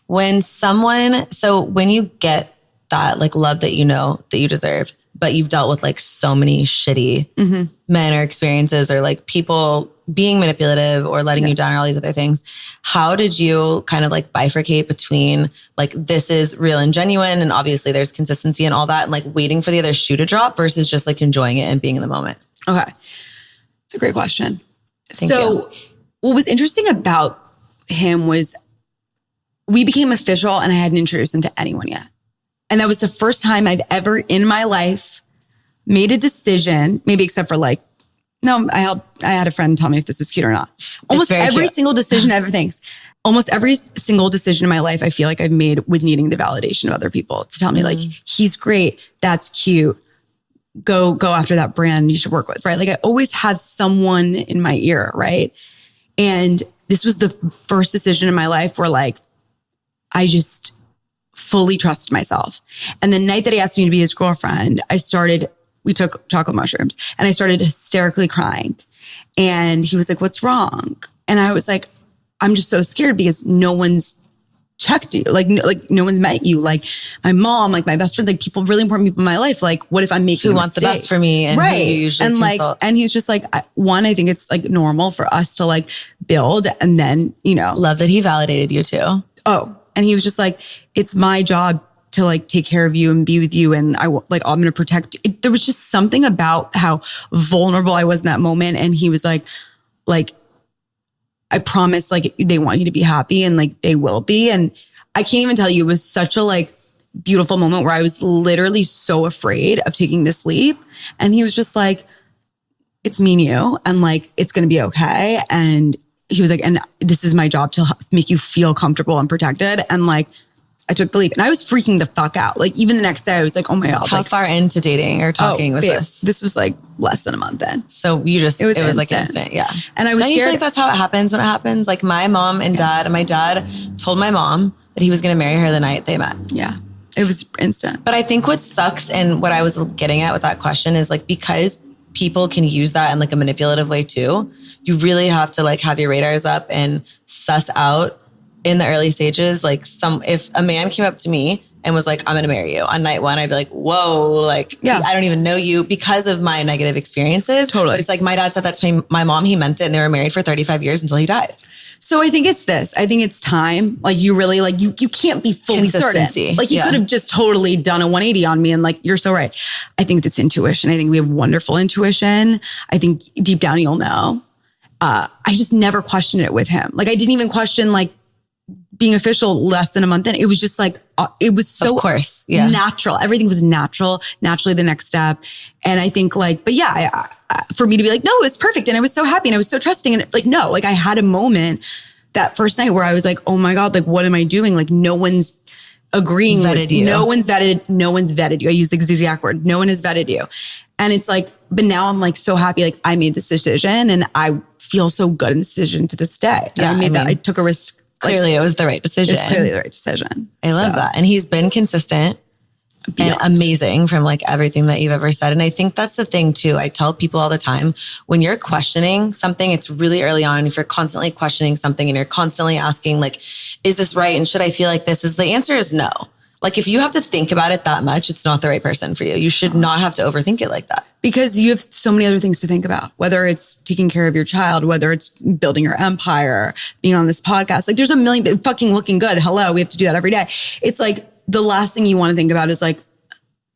when you get that love that that you deserve, but you've dealt with so many shitty men or experiences or people being manipulative or letting you down or all these other things. How did you kind of bifurcate between this is real and genuine and obviously there's consistency and all that and waiting for the other shoe to drop versus just enjoying it and being in the moment? Okay. It's a great question. Thank you. What was interesting about him was we became official and I hadn't introduced him to anyone yet. And that was the first time I've ever in my life made a decision, maybe except for no, I had a friend tell me if this was cute or not. Almost every single decision almost every single decision in my life, I feel I've made with needing the validation of other people to tell me he's great. That's cute. Go after that brand you should work with, right? I always have someone in my ear, right? And this was the first decision in my life where I just fully trusted myself. And the night that he asked me to be his girlfriend, we took chocolate mushrooms and I started hysterically crying. And he was like, what's wrong? And I was like, I'm just so scared because no one's checked you. No one's met you. My mom, my best friend, people, really important people in my life. What if I'm making who wants the best for me and right. who you usually and consult. And he's just one, I think it's normal for us to build and then, love that he validated you too. Oh, and he was just it's my job to take care of you and be with you. And I'm going to protect you. There was just something about how vulnerable I was in that moment. And he was I promise they want you to be happy and they will be. And I can't even tell you, it was such a beautiful moment where I was literally so afraid of taking this leap. And he was just it's me and you and it's going to be okay. And he was and this is my job to make you feel comfortable and protected. And I took the leap and I was freaking the fuck out. Even the next day I was oh my God. How far into dating or talking was this? This was less than a month in. So you just, it was instant. Yeah. And I was Don't scared. you feel that's how it happens when it happens? My mom and dad, and my dad told my mom that he was going to marry her the night they met. Yeah. It was instant. But I think what sucks and what I was getting at with that question is because people can use that in a manipulative way too. You really have to have your radars up and suss out in the early stages, if a man came up to me and was I'm going to marry you on night one, I'd be whoa, I don't even know you because of my negative experiences. Totally. But it's my dad said that to my mom, he meant it. And they were married for 35 years until he died. So I think it's this. I think it's time. You really you can't be fully certain. You could have just totally done a 180 on me and you're so right. I think it's intuition. I think we have wonderful intuition. I think deep down you'll know. I just never questioned it with him. I didn't even question being official less than a month in. It was just it was so of course, yeah. natural. Everything was naturally the next step. And I think but yeah, for me to be no, it was perfect. And I was so happy and I was so trusting. And no, I had a moment that first night where I was oh my God, what am I doing? No one's agreeing. No one's vetted you. I use the exact word. No one has vetted you. And it's but now I'm so happy. I made this decision and I feel so good in the decision to this day. Yeah, I took a risk. Clearly it was the right decision. It's clearly the right decision. I love that. And he's been consistent and amazing from like everything that you've ever said. And I think that's the thing too. I tell people all the time, when you're questioning something, it's really early on. And if you're constantly questioning something and you're constantly asking like, is this right? And should I feel like this? The answer is no. Like if you have to think about it that much, it's not the right person for you. You should not have to overthink it like that. Because you have so many other things to think about, whether it's taking care of your child, whether it's building your empire, being on this podcast. Like there's a million, fucking looking good. Hello, we have to do that every day. It's like the last thing you want to think about is like,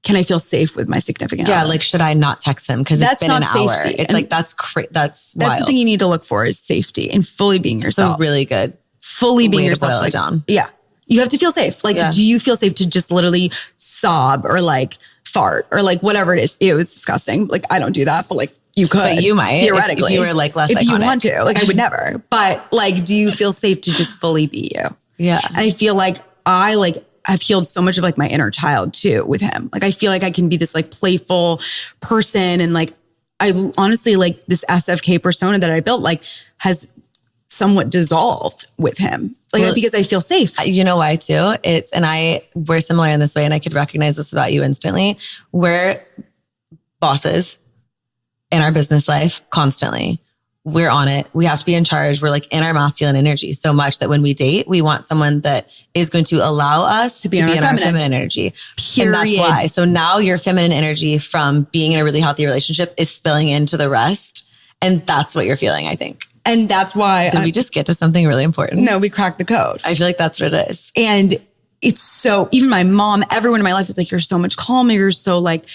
can I feel safe with my significant other? Yeah, like should I not text him because it's been an hour? Safety. It's like that's wild. That's the thing you need to look for is safety and fully being yourself. So really good. Fully being yourself. Boil it down. Yeah. You have to feel safe. Like, do you feel safe to just literally sob or like fart or like whatever it is? It was disgusting. Like, I don't do that, but like you could. But you might. Theoretically. If you were like less if iconic. you want to. Like, I would never. But like, do you feel safe to just fully be you? Yeah. And I feel like I've healed so much of like my inner child too with him. Like, I feel like I can be this like playful person. And like, I honestly like this SFK persona that I built like has somewhat dissolved with him. Like, because I feel safe. You know why too? We're similar in this way, and I could recognize this about you instantly. We're bosses in our business life constantly. We're on it. We have to be in charge. We're like in our masculine energy so much that when we date, we want someone that is going to allow us to be in our feminine energy. Period. And that's why. So now your feminine energy from being in a really healthy relationship is spilling into the rest. And that's what you're feeling, I think. And that's why. Did we just get to something really important? No, we cracked the code. I feel like that's what it is. And it's so, even my mom, everyone in my life is like, you're so much calmer. You're so like,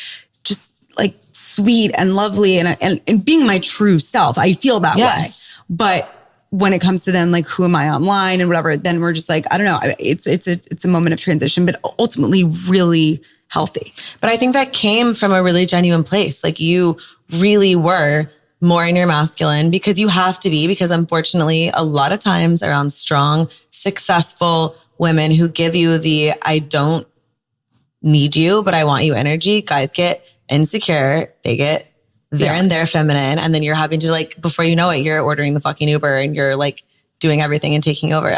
just like sweet and lovely and being my true self. I feel that way. But when it comes to then like, who am I online and whatever, then we're just like, I don't know. It's a moment of transition, but ultimately really healthy. But I think that came from a really genuine place. Like you really were more in your masculine because you have to be, because unfortunately a lot of times around strong, successful women who give you the, I don't need you, but I want you energy, guys get insecure. They're in their feminine. And then you're having to like, before you know it, you're ordering the fucking Uber and you're like doing everything and taking over.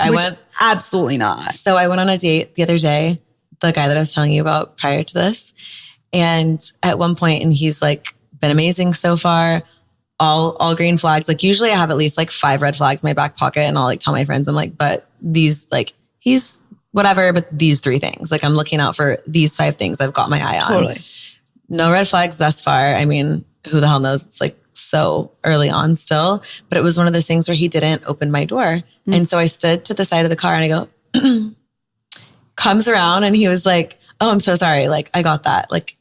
Absolutely not. So I went on a date the other day, the guy that I was telling you about prior to this. And at one point, and he's like been amazing so far. All green flags. Like usually I have at least like 5 red flags in my back pocket and I'll like tell my friends, I'm like, but these like, he's whatever, but these 3 things, like I'm looking out for these 5 things I've got my eye on. Totally. No red flags thus far. I mean, who the hell knows? It's like so early on still, but it was one of those things where he didn't open my door. Mm-hmm. And so I stood to the side of the car and I go, comes around and he was like, oh, I'm so sorry. Like I got that. Like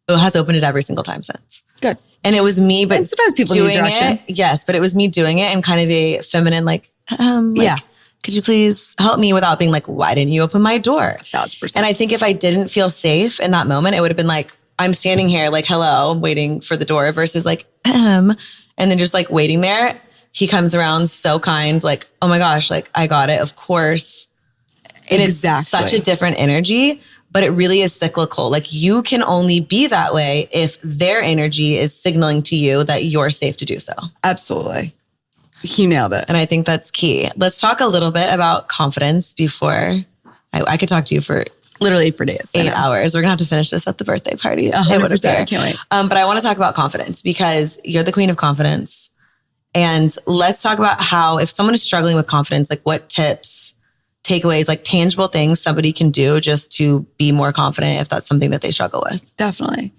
it has opened it every single time since. Good. And it was me, but and sometimes people doing need direction. it. Yes, but it was me doing it in kind of a feminine, like, could you please help me without being like, why didn't you open my door? 1,000%. And I think if I didn't feel safe in that moment, it would have been like, I'm standing here like, hello, waiting for the door versus like, and then just like waiting there. He comes around so kind, like, oh my gosh, like I got it. Of course. It is such a different energy. But it really is cyclical. Like you can only be that way if their energy is signaling to you that you're safe to do so. Absolutely. You nailed it. And I think that's key. Let's talk a little bit about confidence before I could talk to you for literally for days. 8 hours. We're going to have to finish this at the birthday party. 100%. I can't wait. But I want to talk about confidence because you're the queen of confidence. And let's talk about how, if someone is struggling with confidence, like what tips, takeaways, like tangible things somebody can do just to be more confident if that's something that they struggle with. Definitely.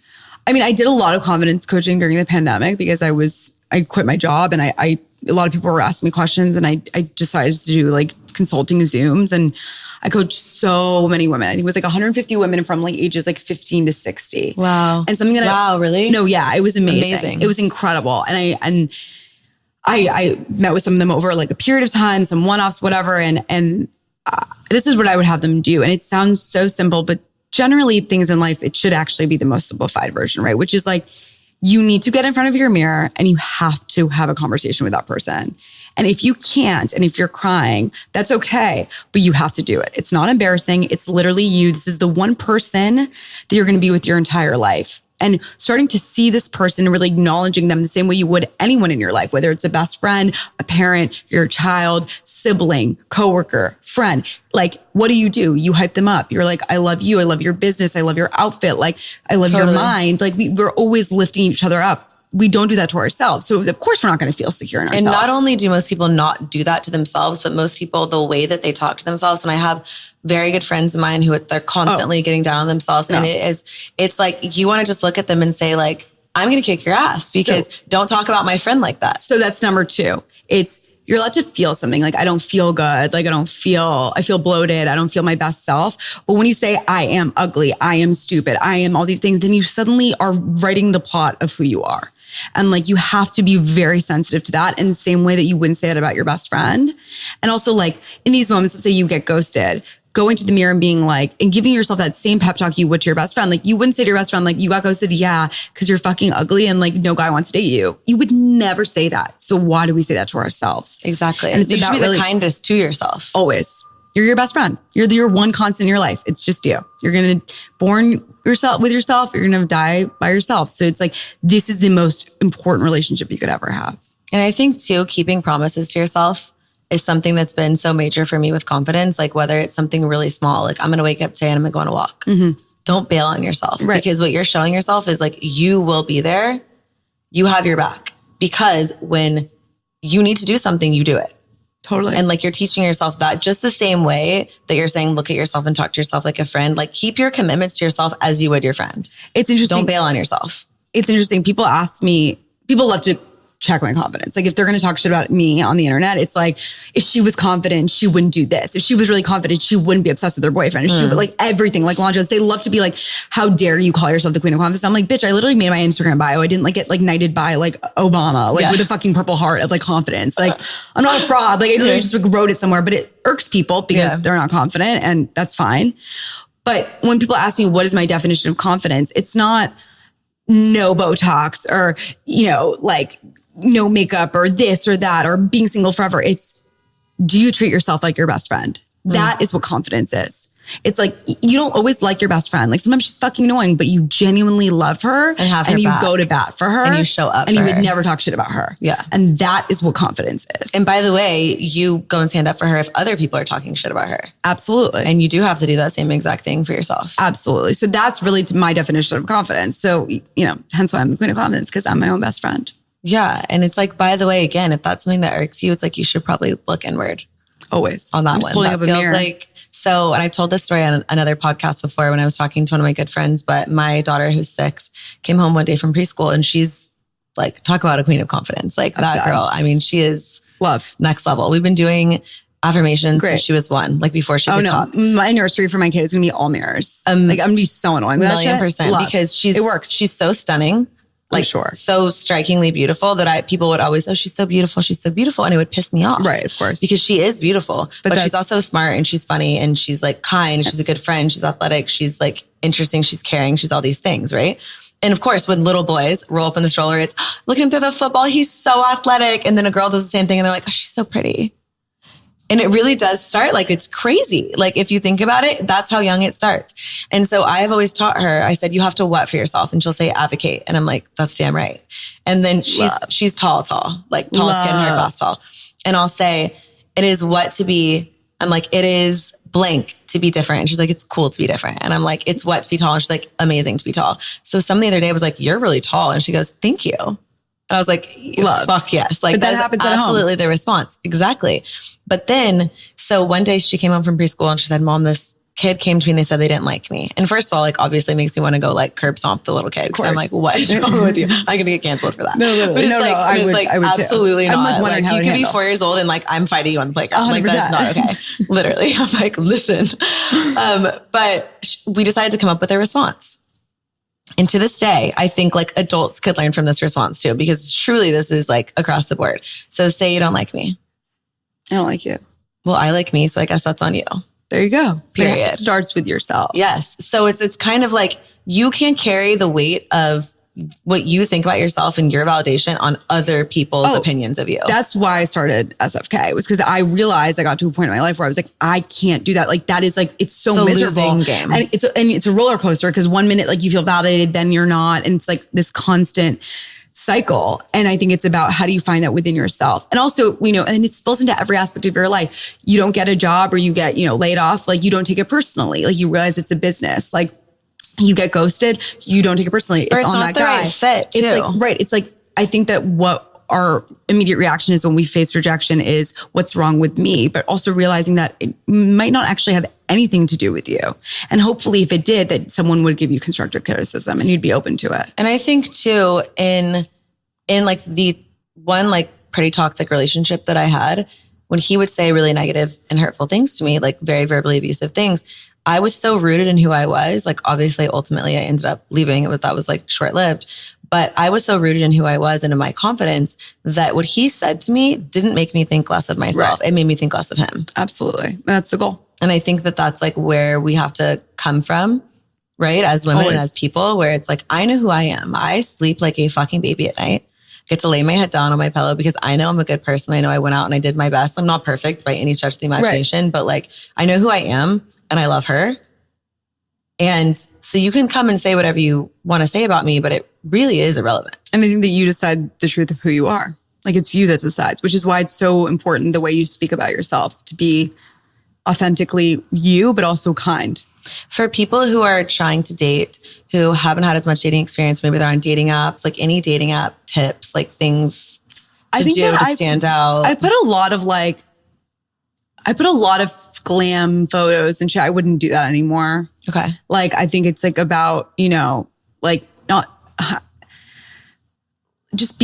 I mean, I did a lot of confidence coaching during the pandemic because I quit my job and a lot of people were asking me questions and I decided to do like consulting Zooms and I coached so many women. I think it was like 150 women from like ages like 15 to 60. Wow. And something that really? No, yeah, it was amazing. It was incredible. And I met with some of them over like a period of time, some one-offs, whatever. And this is what I would have them do. And it sounds so simple, but generally things in life, it should actually be the most simplified version, right? Which is like, you need to get in front of your mirror and you have to have a conversation with that person. And if you can't, and if you're crying, that's okay, but you have to do it. It's not embarrassing. It's literally you. This is the one person that you're going to be with your entire life. and starting to see this person and really acknowledging them the same way you would anyone in your life, whether it's a best friend, a parent, your child, sibling, coworker, friend. Like, what do? You hype them up. You're like, I love you. I love your business. I love your outfit. Like, I love your mind. Like, we're always lifting each other up. We don't do that to ourselves. So of course we're not going to feel secure in ourselves. And not only do most people not do that to themselves, but most people, the way that they talk to themselves. And I have very good friends of mine who they're constantly getting down on themselves. And it's like, you want to just look at them and say like, I'm going to kick your ass because don't talk about my friend like that. So that's number 2. You're allowed to feel something like, I don't feel good. Like, I feel bloated. I don't feel my best self. But when you say, I am ugly, I am stupid, I am all these things, then you suddenly are writing the plot of who you are. And like, you have to be very sensitive to that in the same way that you wouldn't say that about your best friend. And also like in these moments, let's say you get ghosted, going to the mirror and being like, and giving yourself that same pep talk you would to your best friend. Like, you wouldn't say to your best friend, like, you got ghosted. Yeah. Cause you're fucking ugly. And like, no guy wants to date you. You would never say that. So why do we say that to ourselves? Exactly. And you should be the kindest to yourself. Always. You're your best friend. You're your one constant in your life. It's just you. You're going to born yourself with yourself. You're going to die by yourself. So it's like, this is the most important relationship you could ever have. And I think too, keeping promises to yourself is something that's been so major for me with confidence. Like whether it's something really small, like I'm going to wake up today and I'm going to go on a walk. Mm-hmm. Don't bail on yourself because what you're showing yourself is like, you will be there. You have your back because when you need to do something, you do it. Totally. And like, you're teaching yourself that just the same way that you're saying, look at yourself and talk to yourself like a friend, like keep your commitments to yourself as you would your friend. It's interesting. Don't bail on yourself. It's interesting. People love to check my confidence. Like if they're going to talk shit about me on the internet, it's like, if she was confident, she wouldn't do this. If she was really confident, she wouldn't be obsessed with her boyfriend. If she would like everything, like launches, they love to be like, how dare you call yourself the queen of confidence? I'm like, bitch, I literally made my Instagram bio. I didn't like get like knighted by like Obama, like with a fucking purple heart of like confidence. Like I'm not a fraud. Like I literally just like, wrote it somewhere, but it irks people because they're not confident and that's fine. But when people ask me, what is my definition of confidence? It's not no Botox or, like no makeup or this or that or being single forever. It's, do you treat yourself like your best friend? That is what confidence is. It's like, you don't always like your best friend. Like sometimes she's fucking annoying, but you genuinely love her and have her and you back. Go to bat for her and you show up and for you would her. Never talk shit about her. Yeah. And that is what confidence is. And by the way, you go and stand up for her if other people are talking shit about her. Absolutely. And you do have to do that same exact thing for yourself. Absolutely. So that's really my definition of confidence. So, hence why I'm the queen of confidence, because I'm my own best friend. Yeah. And it's like, by the way, again, if that's something that irks you, it's like, you should probably look inward. Always. On that one. That feels like, so, and I told this story on another podcast before when I was talking to one of my good friends, but my daughter who's 6 came home one day from preschool and she's like, talk about a queen of confidence. Like that girl. I mean, she is love next level. We've been doing affirmations since she was 1, like before she could talk. My nursery for my kid is going to be all mirrors. Like I'm going to be so annoying. 1,000,000% because it works. She's so stunning. Like so strikingly beautiful that people would always, oh, she's so beautiful. She's so beautiful. And it would piss me off. Right. Of course. Because she is beautiful, but she's also smart and she's funny and she's like kind. She's a good friend. She's athletic. She's like interesting. She's caring. She's all these things. Right. And of course, when little boys roll up in the stroller, it's look at him through the football. He's so athletic. And then a girl does the same thing and they're like, oh, she's so pretty. And it really does start like, it's crazy. Like if you think about it, that's how young it starts. And so I have always taught her, I said, you have to what for yourself? And she'll say, advocate. And I'm like, that's damn right. And then she's tall, like tallest kid in her class tall. And I'll say, it is what to be. I'm like, it is blank to be different. And she's like, it's cool to be different. And I'm like, it's what to be tall. And she's like, amazing to be tall. So some the other day was like, you're really tall. And she goes, thank you. And I was like, fuck yes. Like that happens absolutely the response. Exactly. But then, so one day she came home from preschool and she said, Mom, this kid came to me and they said they didn't like me. And first of all, like obviously it makes me want to go like curb stomp the little kid. Cause I'm like, what is wrong with you? I'm going to get canceled for that. No, literally. But it's I would absolutely too. Not. I'm like wondering how you could be 4 years old and like, I'm fighting you on the playground. 100%. Like that's not okay. Literally. I'm like, listen. But we decided to come up with a response. And to this day, I think like adults could learn from this response too, because truly this is like across the board. So say you don't like me. I don't like you. Well, I like me. So I guess that's on you. There you go. Period. It starts with yourself. Yes. So it's kind of like you can carry the weight of what you think about yourself and your validation on other people's opinions of you. That's why I started SFK, was because I realized I got to a point in my life where I was like, I can't do that. Like that is like, it's so miserable. Losing game. And it's a roller coaster, because 1 minute like you feel validated, then you're not. And it's like this constant cycle. And I think it's about, how do you find that within yourself? And also, and it spills into every aspect of your life. You don't get a job or you get, laid off. Like you don't take it personally. Like you realize it's a business. Like you get ghosted, you don't take it personally. It's on that guy. Right fit too. It's like, right. It's like, I think that what our immediate reaction is when we face rejection is, what's wrong with me? But also realizing that it might not actually have anything to do with you. And hopefully if it did, that someone would give you constructive criticism and you'd be open to it. And I think too, in like the one like pretty toxic relationship that I had, when he would say really negative and hurtful things to me, like very verbally abusive things, I was so rooted in who I was. Like obviously, ultimately I ended up leaving, but that was like short-lived. But I was so rooted in who I was and in my confidence that what he said to me didn't make me think less of myself. Right. It made me think less of him. Absolutely. That's the goal. And I think that that's like where we have to come from, right? As women and as people, where it's like, I know who I am. I sleep like a fucking baby at night. Get to lay my head down on my pillow because I know I'm a good person. I know I went out and I did my best. I'm not perfect by any stretch of the imagination, but like, I know who I am and I love her. And so you can come and say whatever you want to say about me, but it really is irrelevant. And I think that you decide the truth of who you are. Like it's you that decides, which is why it's so important the way you speak about yourself, to be authentically you, but also kind. For people who are trying to date, who haven't had as much dating experience, maybe they're on dating apps, like any dating app tips, like things to do to stand out. I put a lot of glam photos and shit. I wouldn't do that anymore. Okay. Like, I think it's like about, like not just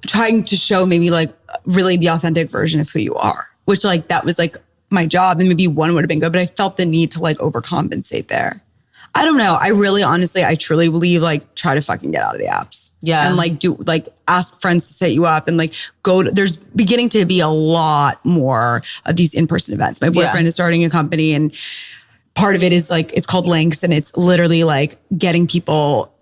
trying to show maybe like really the authentic version of who you are, which like, that was like my job, and maybe one would have been good, but I felt the need to like overcompensate there. I don't know. I really, honestly, I truly believe like try to fucking get out of the apps. Yeah. And like ask friends to set you up and like there's beginning to be a lot more of these in-person events. My boyfriend is starting a company, and part of it is like, it's called Links, and it's literally like getting people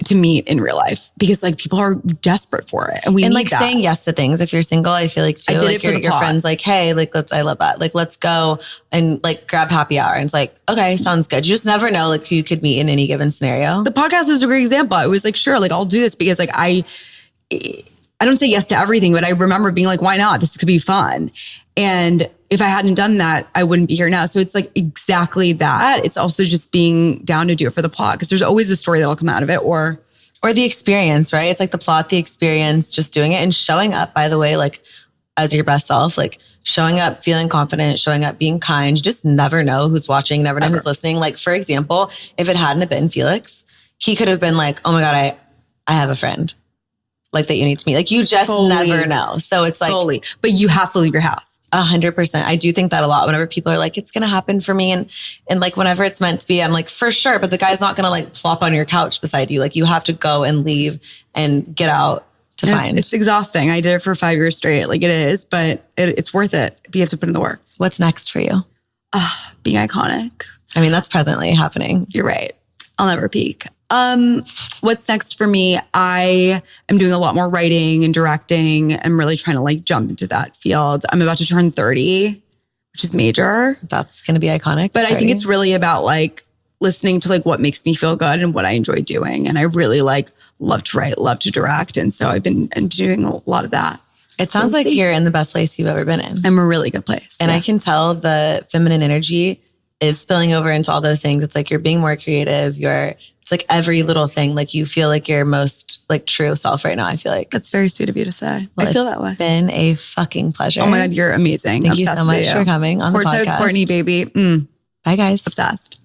to meet in real life, because like people are desperate for it, and we need like that. Saying yes to things. If you're single, I feel like too, I did like it for your friends like, hey, like I love that. Like let's go and like grab happy hour. And it's like, okay, sounds good. You just never know like who you could meet in any given scenario. The podcast was a great example. I was like, sure, like I'll do this because like I don't say yes to everything, but I remember being like, why not? This could be fun. And if I hadn't done that, I wouldn't be here now. So it's like exactly that. It's also just being down to do it for the plot, because there's always a story that'll come out of it, or the experience, right? It's like the plot, the experience, just doing it and showing up, by the way, like as your best self, like showing up, feeling confident, showing up, being kind. You just never know who's watching, never know who's listening. Like for example, if it hadn't have been Felix, he could have been like, oh my God, I have a friend like that you need to meet. Like you just never know. So it's like, but you have to leave your house. 100%. I do think that a lot whenever people are like, it's going to happen for me. And like, whenever it's meant to be, I'm like, for sure. But the guy's not going to like plop on your couch beside you. Like you have to go and leave and get out to find. It's exhausting. I did it for 5 years straight. Like it is, but it's worth it. But you have to put in the work. What's next for you? Being iconic. I mean, that's presently happening. You're right. I'll never peak. What's next for me? I am doing a lot more writing and directing. I'm really trying to like jump into that field. I'm about to turn 30, which is major. That's going to be iconic. But 30. I think it's really about like listening to like what makes me feel good and what I enjoy doing. And I really like love to write, love to direct. And so I've been doing a lot of that. It sounds like you're in the best place you've ever been in. I'm a really good place. And I can tell the feminine energy is spilling over into all those things. It's like you're being more creative. It's like every little thing, like you feel like your most like true self right now. I feel like that's very sweet of you to say. Well, I feel that way. It's been a fucking pleasure. Oh my God, you're amazing. Thank you so much for coming on the podcast. Courtside with Courtney, baby. Bye guys. Obsessed.